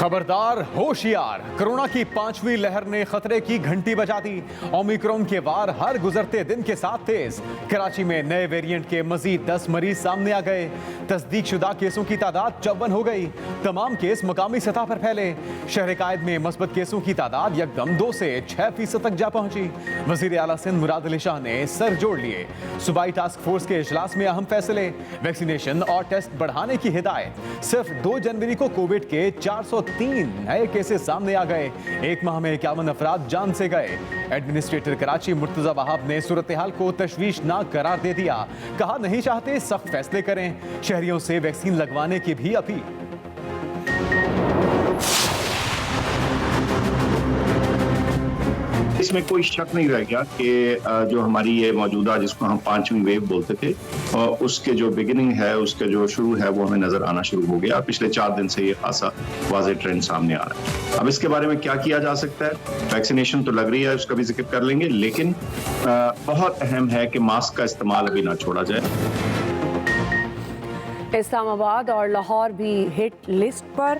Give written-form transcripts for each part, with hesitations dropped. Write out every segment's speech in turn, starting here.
खबरदार होशियार, कोरोना की 5वीं लहर ने खतरे की घंटी बजा दी। ओमिक्रॉन के वार हर गुजरते दिन के साथ तेज। कराची में नए वेरिएंट के मजीद 10 मरीज सामने आ गए। तस्दीक शुदा केसों की तादाद 54 हो गई। तमाम केस मकामी सतह पर फैले। शहर कायद में मस्बत केसों की तादाद यकदम 2 से 6% तक जा पहुंची। वजीर आला सिंध मुराद अली शाह ने सर जोड़ लिए। सूबाई टास्क फोर्स के इजलास में अहम फैसले, वैक्सीनेशन और टेस्ट बढ़ाने की हिदायत। सिर्फ 2 जनवरी को कोविड के 403 नए केसेस सामने आ गए। एक माह में 51 अफराद जान से गए। एडमिनिस्ट्रेटर कराची मुर्तजा वहाब ने सूरत हाल को तशवीशनाक करार दे दिया। कहा नहीं चाहते सख्त फैसले करें। शहरियों से वैक्सीन लगवाने की भी अपील। इसमें कोई शक नहीं रह गया कि जो हमारी ये मौजूदा जिसको हम 5वीं वेव बोलते थे उसके जो बिगिनिंग है, उसके जो शुरू है वो हमें नजर आना शुरू हो गया। पिछले 4 दिन से ये खासा वाज़ेह ट्रेंड सामने आ रहा है। अब इसके बारे में क्या किया जा सकता है? वैक्सीनेशन तो लग रही है, उसका भी जिक्र कर लेंगे, लेकिन बहुत अहम है कि मास्क का इस्तेमाल अभी ना छोड़ा जाए। इस्लामाबाद और लाहौर भी हिट लिस्ट पर।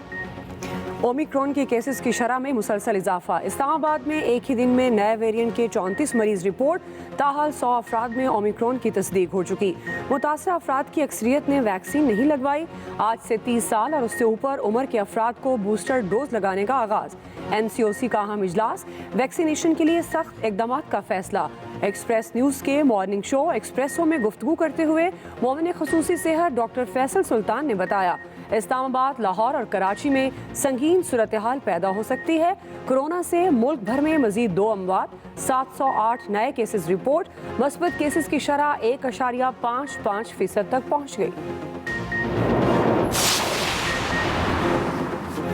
ओमिक्रॉन के केसेस की शरह में मुसलसल इजाफा। इस्लामाबाद में एक ही दिन में नए वेरिएंट के 34 मरीज रिपोर्ट। ताहाल 100 अफराद में ओमिक्रॉन की तस्दीक हो चुकी। मुतासर अफराद की अक्सरियत ने वैक्सीन नहीं लगवाई। आज से 30 साल और उससे ऊपर उम्र के अफराद को बूस्टर डोज लगाने का आगाज। NCOC का अहम इजलास, वैक्सीनेशन के लिए सख्त इकदाम का फैसला। एक्सप्रेस न्यूज़ के मॉर्निंग शो एक्सप्रेसो में गुफ्तगू करते हुए मोमिन खुसूसी सेहत डॉक्टर फैसल सुल्तान ने बताया, इस्लामाबाद, लाहौर और कराची में संगीन सूरत हाल पैदा हो सकती है। कोरोना से मुल्क भर में मजीद 2 अमवात, 708 नए केसेस रिपोर्ट। मस्बत केसेस की शरह 1.55% तक पहुँच गई।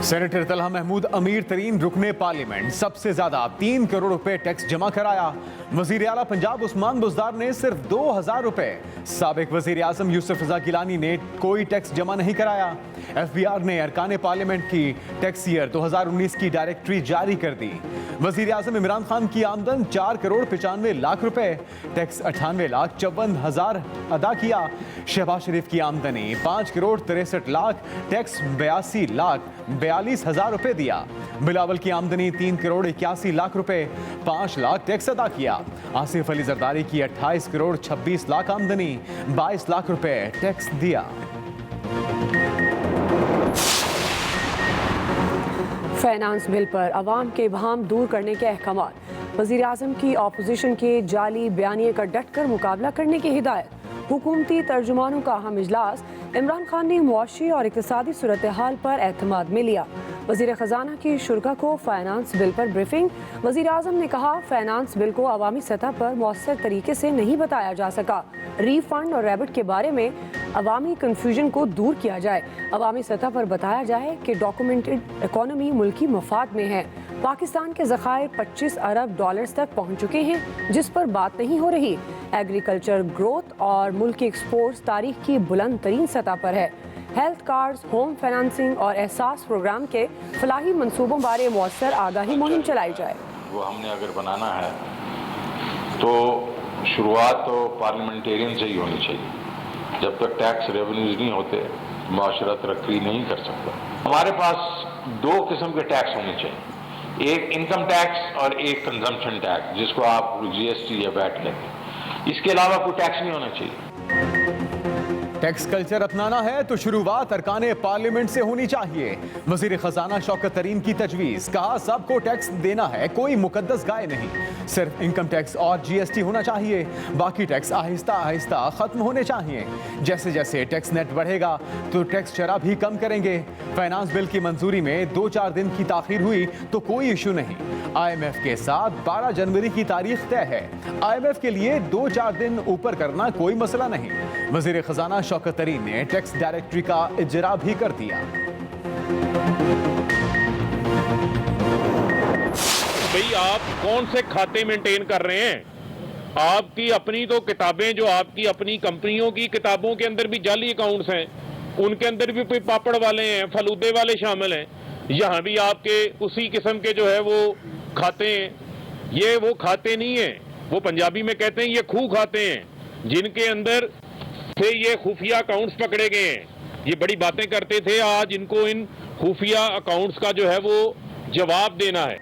सेनेटर तलहा महमूद अमीर तरीन रुकने पार्लियामेंट, सबसे ज्यादा 3 करोड़ रुपए टैक्स जमा कराया। वजीर आला पंजाब उस्मान बुज़दार ने सिर्फ 2000 रुपए। साबिक वजीर आजम यूसुफ रजा गिलानी ने कोई टैक्स जमा नहीं कराया। FBR ने अरकान पार्लियामेंट की टैक्स ईयर 2019 की डायरेक्टरी जारी कर दी। वजीर आजम इमरान खान की आमदन 4 करोड़ 95 लाख रुपए, टैक्स 98 लाख 54 हजार अदा किया। शहबाज शरीफ की आमदनी 5 करोड़ 63 लाख, टैक्स 82 लाख 42 हजार रुपए दिया। बिलावल की आमदनी 3 करोड़ 81 लाख रुपए, 5 लाख टैक्स अदा किया। आसिफ अली जरदारी की 28 करोड़ 26 लाख आमदनी, 22 लाख रुपए टैक्स दिया। फाइनेंस बिल पर अवाम के इबहम दूर करने के अहकाम। वज़ीर आज़म की अपोजिशन के जाली बयानिए का डट कर मुकाबला करने की हिदायत। हुकूमती तर्जुमानों का अहम इजलास। इमरान खान ने मुआशी और इक़्तिसादी सूरत हाल पर एतमाद में लिया। वज़ीर ख़जाना की शुरा को फाइनेंस बिल पर ब्रीफिंग। वज़ीर आज़म ने कहा, फाइनेंस बिल को अवामी सतह पर मौसर तरीके से नहीं बताया जा सका। रीफंड और रैबिट के बारे में अवामी कन्फ्यूजन को दूर किया जाए। अवामी सतह पर बताया जाए कि डॉक्यूमेंटेड इकॉनमी मुल्की मफाद में है। पाकिस्तान के ज़खायर 25 अरब डॉलर्स तक पहुँच चुके हैं, जिस पर बात नहीं हो रही। एग्रीकल्चर ग्रोथ और मुल्की एक्सपोर्ट्स तारीख की बुलंद तरीन सतह पर है। हेल्थ कार्ड्स, होम फाइनेंसिंग और एहसास प्रोग्राम के फलाही मंसूबों बारे मौसर आगाही मुहिम चलाई जाए। वो हमने अगर बनाना है तो शुरुआत तो पार्लियामेंटेरियन से ही होनी चाहिए। जब तक टैक्स रेवेन्यूज नहीं होते, माशरा तरक्की नहीं कर सकता। हमारे पास 2 किस्म के टैक्स होने चाहिए, एक इनकम टैक्स और एक कंजम्पशन टैक्स, जिसको आप GST या वैट कहते हैं। इसके अलावा कोई टैक्स नहीं होना चाहिए। टैक्स कल्चर अपनाना है तो शुरुआत अरकाने पार्लियामेंट से होनी चाहिए। वजीर खजाना शौकत तरीन की तजवीज़। कहा, सबको टैक्स देना है, कोई मुकद्दस गाय नहीं। सिर्फ इनकम टैक्स और GST होना चाहिए, बाकी टैक्स आहिस्ता आहिस्ता खत्म होने चाहिए। जैसे जैसे टैक्स नेट बढ़ेगा तो टैक्स शरह भी कम करेंगे। फाइनेंस बिल की मंजूरी में 2-4 दिन की ताखीर हुई तो कोई इशू नहीं। IMF के साथ 12 जनवरी की तारीख तय है। IMF के लिए 2-4 दिन ऊपर करना कोई मसला नहीं। वजीर खजाना शौकत तरीन ने टैक्स डायरेक्टरी का इजरा भी कर दिया। भाई, आप कौन से खाते मेंटेन कर रहे हैं? आपकी अपनी तो किताबें, जो आपकी अपनी कंपनियों की किताबों के अंदर भी जाली अकाउंट्स हैं, उनके अंदर भी कोई पापड़ वाले हैं, फलूदे वाले शामिल हैं। यहाँ भी आपके उसी किस्म के जो है वो खाते हैं। ये वो खाते नहीं है, वो पंजाबी में कहते हैं ये खूह खाते हैं, जिनके अंदर से ये खुफिया अकाउंट्स पकड़े गए हैं। ये बड़ी बातें करते थे, आज इनको इन खुफिया अकाउंट्स का जो है वो जवाब देना है।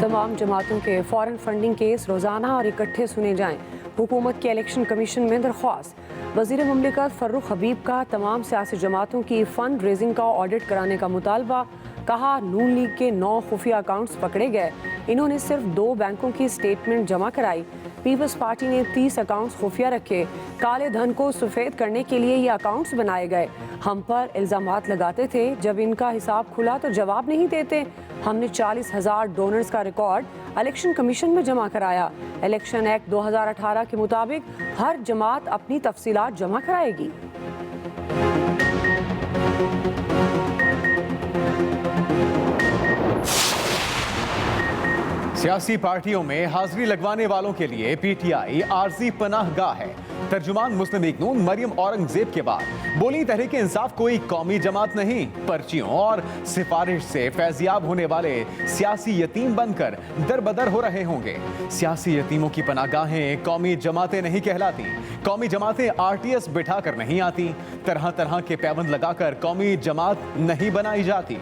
तमाम जमातों के फॉरेन फंडिंग केस रोजाना और इकट्ठे सुने जाएं। हुकूमत के इलेक्शन कमीशन में दरख्वास्त। वजीर मुमलिकत फर्रुख हबीब का तमाम सियासी जमातों की फंड रेजिंग का ऑडिट कराने का मुतालबा। कहा नून लीग के 9 खुफिया अकाउंट्स पकड़े गए, इन्होंने सिर्फ 2 बैंकों की स्टेटमेंट जमा कराई। पीपल्स पार्टी ने 30 अकाउंट्स खुफिया रखे। काले धन को सफेद करने के लिए ये अकाउंट्स बनाए गए। हम पर इल्जामात लगाते थे, जब इनका हिसाब खुला तो जवाब नहीं देते। हमने 40,000 डोनर्स का रिकॉर्ड इलेक्शन कमीशन में जमा कराया। इलेक्शन एक्ट 2018 के मुताबिक हर जमात अपनी तफसीलात जमा कराएगी। सियासी पार्टियों में हाजिरी लगवाने वालों के लिए पीटीआई आर्जी पनाहगाह है। तर्जुमान मुस्लिम लीग नून मरियम औरंगजेब के बाद बोली तहरीक इंसाफ कोई कौमी जमात नहीं, पर्चियों और सिफारिश से फैजियाब होने वाले सियासी यतीम बनकर दरबदर हो रहे होंगे। सियासी यतीमों की पनाहगाहें कौमी जमातें नहीं कहलाती। कौमी जमातें आरटीएस बिठाकर नहीं आती। तरह तरह के पैबंद लगाकर कौमी जमात नहीं बनाई जाती।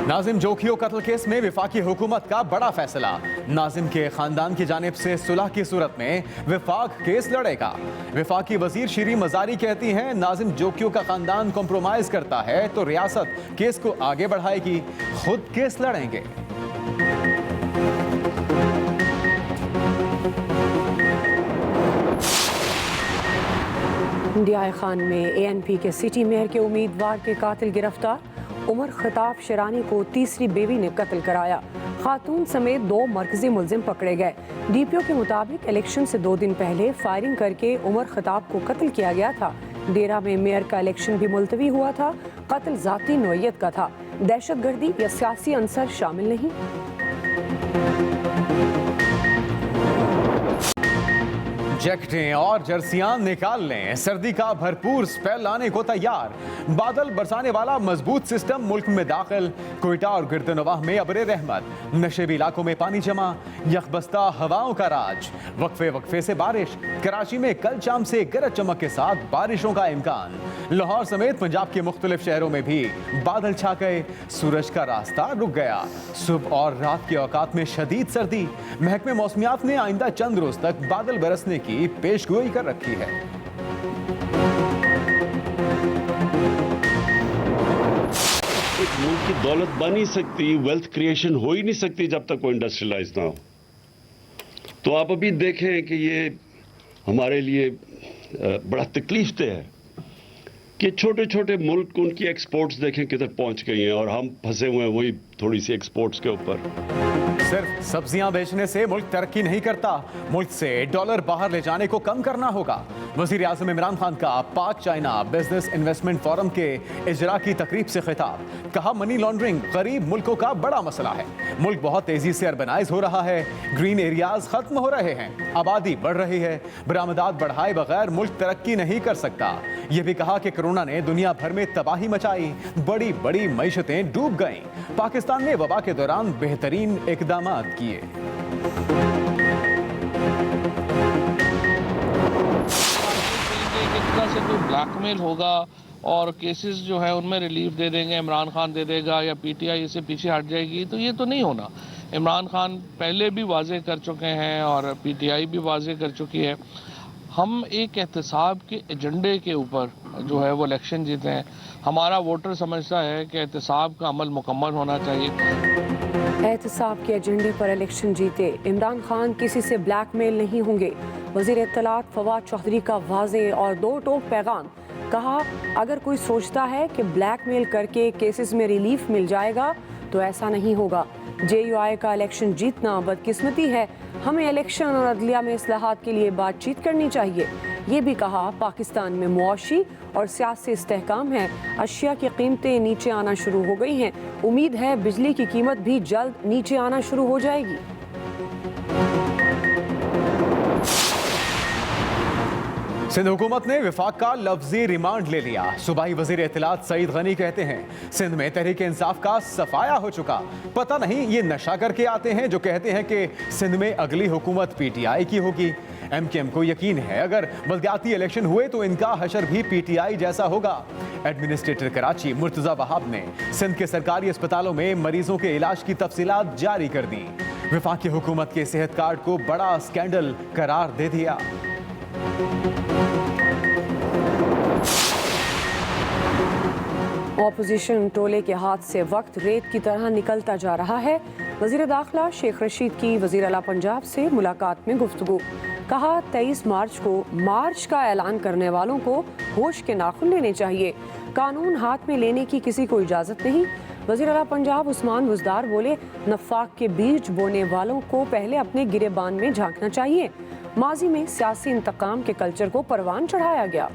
नाजिम जोखियो कत्ल केस में विफाकी हुकूमत का बड़ा फैसला। नाजिम के खानदान की जानिब से सुलह की सूरत में विफाक केस लड़ेगा। विफाकी वजीर शीरी मजारी कहती हैं, नाजिम जोखियो का खानदान कॉम्प्रोमाइज करता है तो रियासत केस को आगे बढ़ाएगी, खुद केस लड़ेंगे। इंडिया खान में एएनपी के सिटी मेयर के उम्मीदवार के कातिल गिरफ्तार। उमर खताब शेरानी को तीसरी बेबी ने कत्ल कराया। खातून समेत 2 मरकजी मुलजिम पकड़े गए। डीपीओ के मुताबिक इलेक्शन से 2 दिन पहले फायरिंग करके उमर खताब को कत्ल किया गया था। डेरा में मेयर का इलेक्शन भी मुलतवी हुआ था। कत्ल जाती नौयत का था, दहशतगर्दी या सियासी अंसर शामिल नहीं। जैकेटें और जर्सियां निकाल लें, सर्दी का भरपूर स्पेल लाने को तैयार। बादल बरसाने वाला मजबूत सिस्टम मुल्क में दाखिल। कोयटा और गिरदनवाह में अबरे रहमत। नशेबी इलाकों में पानी जमा, यखबस्ता हवाओं का राज। वक्फे वक्फे से बारिश। कराची में कल शाम से गरज चमक के साथ बारिशों का इम्कान। लाहौर समेत पंजाब के मुख्तलिफ शहरों में भी बादल छा गए, सूरज का रास्ता रुक गया। सुबह और रात के औकात में शदीद सर्दी। महकमे मौसमियात ने आइंदा चंद रोज तक बादल बरसने की पेशगोई कर रखी है। एक मुल्क की दौलत बन नहीं सकती, वेल्थ क्रिएशन हो ही नहीं सकती जब तक वो इंडस्ट्रियलाइज ना हो। तो आप अभी देखें कि ये हमारे लिए बड़ा तकलीफ दे है कि छोटे छोटे मुल्क उनकी एक्सपोर्ट्स देखें किधर पहुंच गई हैं और हम फंसे हुए हैं वही थोड़ी सी एक्सपोर्ट्स के ऊपर। सिर्फ सब्जियां बेचने से मुल्क तरक्की नहीं करता, मुल्क से डॉलर बाहर ले जाने को कम करना होगा। वजीर आज़म इमरान खान का पाक चाइना बिजनेस इन्वेस्टमेंट फोरम के इजरा की तकरीब से खिताब। कहा मनी लॉन्ड्रिंग गरीब मुल्कों का बड़ा मसला है। मुल्क बहुत तेजी से अर्बनाइज हो रहा है, ग्रीन एरियाज खत्म हो रहे हैं, आबादी बढ़ रही है। बरामदात बढ़ाए बगैर मुल्क तरक्की नहीं कर सकता। यह भी कहा कि कोरोना ने दुनिया भर में तबाही मचाई, बड़ी बड़ी मईशतें डूब गईं। पाकिस्तान ने वबा के दौरान बेहतरीन इकदामात किए। से कोई ब्लैकमेल होगा और केसेस जो है उनमें रिलीफ दे देंगे, इमरान खान दे देगा या पीटीआई इससे पीछे हट जाएगी, तो ये तो नहीं होना। इमरान खान पहले भी वाजे कर चुके हैं और पीटीआई भी वाजे कर चुकी है। हम एक एहतसाब के एजेंडे के ऊपर जो है वो इलेक्शन जीते हैं। हमारा वोटर समझता है कि एहतसाब का अमल मुकम्मल होना चाहिए। एहतसाब के एजेंडे पर इलेक्शन जीते, इमरान खान किसी से ब्लैकमेल नहीं होंगे। वज़ीर इत्तलात फवाद चौधरी का वाज़े और 2 टोक पैगाम। कहा अगर कोई सोचता है कि ब्लैकमेल करके केसेस में रिलीफ मिल जाएगा तो ऐसा नहीं होगा। JUI का इलेक्शन जीतना बदकिस्मती है। हमें इलेक्शन और अदलिया में इस्लाहात के लिए बातचीत करनी चाहिए। ये भी कहा पाकिस्तान में मुआशी और सियासी इस्तेहकाम है। अशिया की कीमतें नीचे आना शुरू हो गई हैं। उम्मीद है बिजली की कीमत भी जल्द नीचे आना शुरू हो जाएगी। सिंध हुकूमत ने विफाक का लफ्जी रिमांड ले लिया। सूबाई वजीर इत्तलात सईद गनी कहते हैं सिंध में तहरीक इंसाफ का सफाया हो चुका। पता नहीं ये नशा करके आते हैं जो कहते हैं कि सिंध में अगली हुकूमत PTI की होगी। MKM को यकीन है अगर बल्दियाती इलेक्शन हुए तो इनका हशर भी PTI जैसा होगा। एडमिनिस्ट्रेटर कराची मुर्तजा वहाब ने सिंध के सरकारी अस्पतालों में मरीजों के इलाज की तफसीलात जारी कर दी। वफाकी हुकूमत के सेहत कार्ड को बड़ा स्कैंडल करार दे दिया। ऑपोजिशन टोले के हाथ से वक्त रेत की तरह निकलता जा रहा है। वजीर दाखिला शेख रशीद की वजीर आला पंजाब से मुलाकात में गुफ्तगू। कहा 23 मार्च को मार्च का ऐलान करने वालों को होश के नाखून लेने चाहिए। कानून हाथ में लेने की किसी को इजाज़त नहीं। वजीर आला पंजाब उस्मान बुज़दार बोले नफाक के बीज बोने वालों को पहले अपने गिरेबान में झांकना चाहिए। माजी में सियासी इंतकाम के कल्चर को परवान चढ़ाया गया।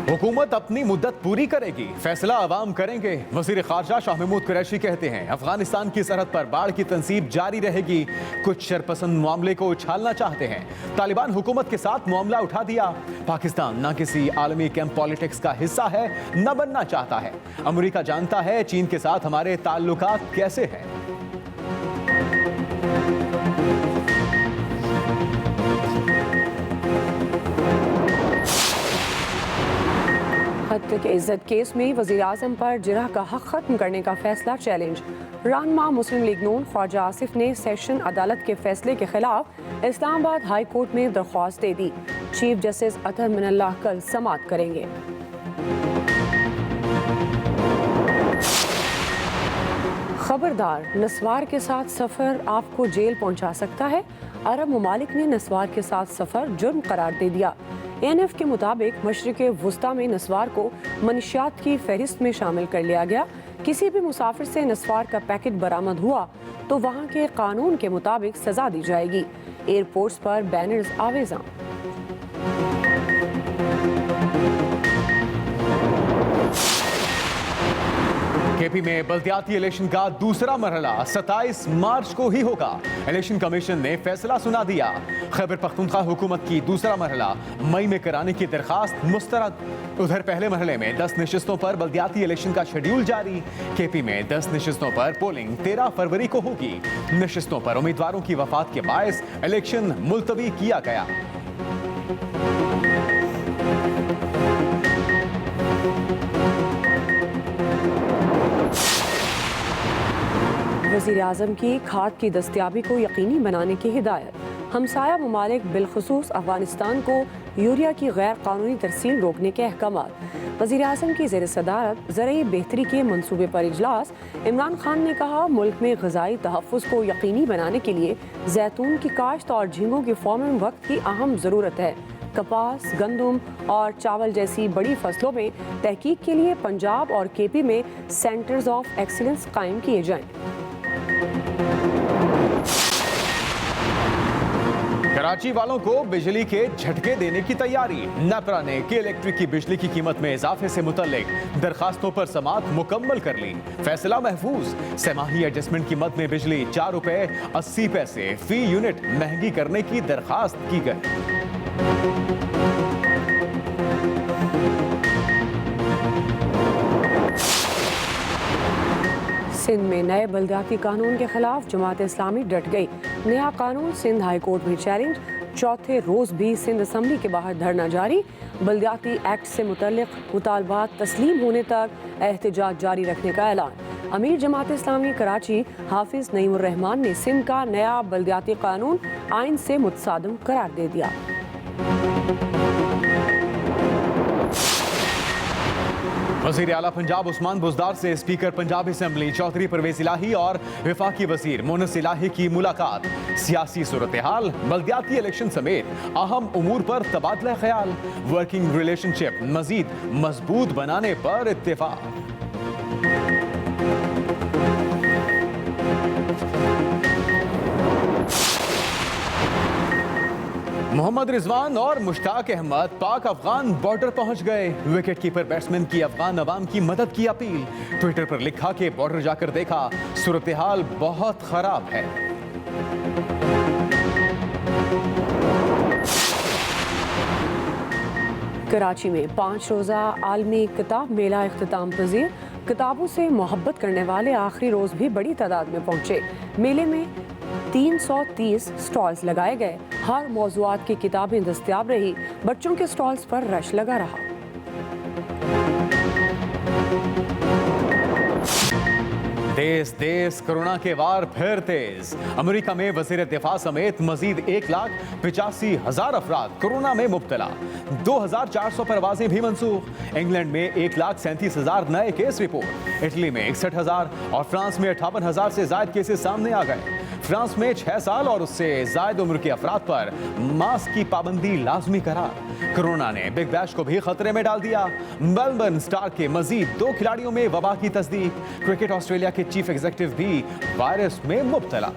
हुकूमत अपनी मुद्दत पूरी करेगी, फैसला अवाम करेंगे। वजीर खारजा शाह महमूद कुरैशी कहते हैं अफगानिस्तान की सरहद पर बाढ़ की तंसीब जारी रहेगी। कुछ शरपसंद मामले को उछालना चाहते हैं। तालिबान हुकूमत के साथ मामला उठा दिया। पाकिस्तान न किसी आलमी कैंप पॉलिटिक्स का हिस्सा है न बनना चाहता है। अमेरिका जानता है चीन के साथ हमारे ताल्लुकात कैसे हैं। हत्या के इज्जत केस में वज़ीर आज़म पर जिरह का हक खत्म करने का फैसला चैलेंज। रहनुमा मुस्लिम लीग नून ख्वाजा आसिफ ने सेशन अदालत के फैसले के खिलाफ इस्लामाबाद हाई कोर्ट में दरख्वास्त दे दी। चीफ जस्टिस अतहर मिनल्लाह कल समाअत करेंगे। खबरदार, नस्वार के साथ सफर आपको जेल पहुंचा सकता है। अरब ममालिक ने नस्वार के साथ सफर जुर्म करार दे दिया। ANF के मुताबिक मशरिक़े वुस्ता में नस्वार को मनशियात की फहरिस्त में शामिल कर लिया गया। किसी भी मुसाफिर से नस्वार का पैकेट बरामद हुआ तो वहाँ के कानून के मुताबिक सजा दी जाएगी। एयरपोर्ट्स पर बैनर्स आवेजा। KP में बल्दियाती इलेक्शन का दूसरा मरहला 27 मार्च को ही होगा। इलेक्शन कमीशन ने फैसला सुना दिया। खैबर पख्तूनख्वा हुकूमत की दूसरा मरहला मई में कराने की दरखास्त मुस्तरद। उधर पहले मरहले में 10 नशिस्तों पर बल्दियाती इलेक्शन का शेड्यूल जारी। KP में 10 नशिस्तों पर पोलिंग 13 फरवरी को होगी। नशिस्तों पर उम्मीदवारों की वफात के बायस इलेक्शन मुलतवी किया गया। वज़ीर आज़म की खाद की दस्तियाबी को यकीनी बनाने की हिदायत। हमसाया ममालिक बिलखुसूस अफगानिस्तान को यूरिया की गैर कानूनी तरसील रोकने के अहकामात। वज़ीर आज़म की ज़ेर सदारत ज़रई बेहतरी के मनसूबे पर इजलास। इमरान खान ने कहा मुल्क में ग़िज़ाई तहफ़्फ़ुज़ को यकीनी बनाने के लिए जैतून की काश्त और झींगों की फॉर्मिंग वक्त की अहम ज़रूरत है। कपास, गंदम और चावल जैसी बड़ी फसलों में तहकीक के लिए पंजाब और KP में सेंटर्स ऑफ एक्सीलेंस कायम किए जाएं। कराची वालों को बिजली के झटके देने की तैयारी। नेपरा ने के इलेक्ट्रिक की बिजली की कीमत में इजाफे से मुतल्लिक दरखास्तों पर समाअत मुकम्मल कर ली। फैसला महफूज। सेमाही एडजस्टमेंट की मद में बिजली 4 रुपए 80 पैसे फी यूनिट महंगी करने की दरखास्त की गई। सिंध में नए बल्दियाती कानून के खिलाफ जमात इस्लामी डट गई। नया कानून सिंध हाई कोर्ट में चैलेंज। चौथे रोज भी सिंध असम्बली के बाहर धरना जारी। बल्दियाती एक्ट से मुतल्लिक मुतालबात तस्लीम होने तक एहतजाज जारी रखने का ऐलान। अमीर जमात इस्लामी कराची हाफिज नईमुर रहमान ने सिंध का नया बल्दियाती कानून आइन से मुतसादम करार दे दिया। वज़ीर आला पंजाब उस्मान बुज़दार से स्पीकर पंजाब असम्बली चौधरी परवेज इलाही और वफाकी वज़ीर मोनस इलाही की मुलाकात। सियासी सूरत हाल, बल्दियाती इलेक्शन समेत अहम उमूर पर तबादला ख्याल। वर्किंग रिलेशनशिप मजीद मजबूत बनाने पर इत्तेफाक। मोहम्मद रिजवान और मुश्ताक अहमद पाक अफगान बॉर्डर पहुंच गए। विकेट कीपर बैट्समैन की अफगान अवाम की मदद की अपील। ट्विटर पर लिखा कि बॉर्डर जाकर देखा, सूरत हाल बहुत खराब है। कराची में 5 रोज़ा आलमी किताब मेला इख्तिताम पजीर। किताबों से मोहब्बत करने वाले आखिरी रोज़ भी बड़ी तादाद में पहुंचे। मेले में 330 स्टॉल्स लगाए गए। हर मौज़ूआत की किताबें दस्तयाब रही। बच्चों के स्टॉल्स पर रश लगा रहा। देश देश कोरोना के वार फिर तेज। अमेरिका में वजीर दिफा समेत मजीद 1,85,000 अफराद कोरोना में मुब्तला। 2,400 परवाजें भी मंसूख। इंग्लैंड में 1,37,000 नए केस रिपोर्ट। इटली में 61,000 और फ्रांस में 58,000 से ज्यादा केसेस सामने आ गए। फ्रांस में 6 साल और उससे ज्यादा उम्र के अफराद पर मास्क की पाबंदी लाजमी करार। कोरोना ने बिग बैश को भी खतरे में डाल दिया। मेलबर्न स्टार के मजीद 2 खिलाड़ियों में वबा की तस्दीक। क्रिकेट ऑस्ट्रेलिया के चीफ एग्जीक्यूटिव भी वायरस में मुब्तला।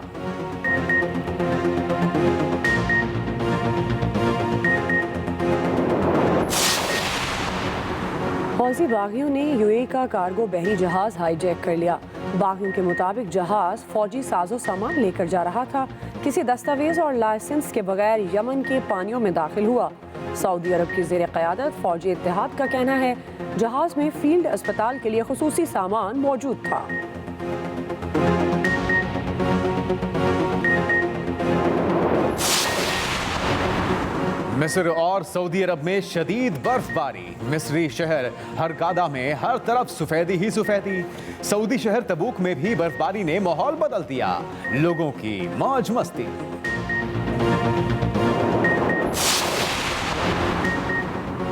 हौजी बागियों ने यूएई का कार्गो बहरी जहाज हाईजैक कर लिया। बागियों के मुताबिक जहाज फौजी साजो सामान लेकर जा रहा था। किसी दस्तावेज और लाइसेंस के बगैर यमन के पानियों में दाखिल हुआ। सऊदी अरब की ज़ेर क़यादत फौजी इत्तेहाद का कहना है जहाज में फील्ड अस्पताल के लिए खुसूसी सामान मौजूद था। मिस्र और सऊदी अरब में शदीद बर्फबारी। मिस्री शहर हरगादा में हर तरफ सफेदी ही सफेदी। सऊदी शहर तबूक में भी बर्फबारी ने माहौल बदल दिया। लोगों की मौज मस्ती।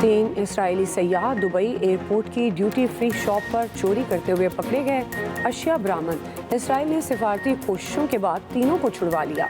तीन इस्राएली सयाह दुबई एयरपोर्ट की ड्यूटी फ्री शॉप पर चोरी करते हुए पकड़े गए। अशिया बरामद। इस्राएल ने सिफारती कोशिशों के बाद तीनों को छुड़वा लिया।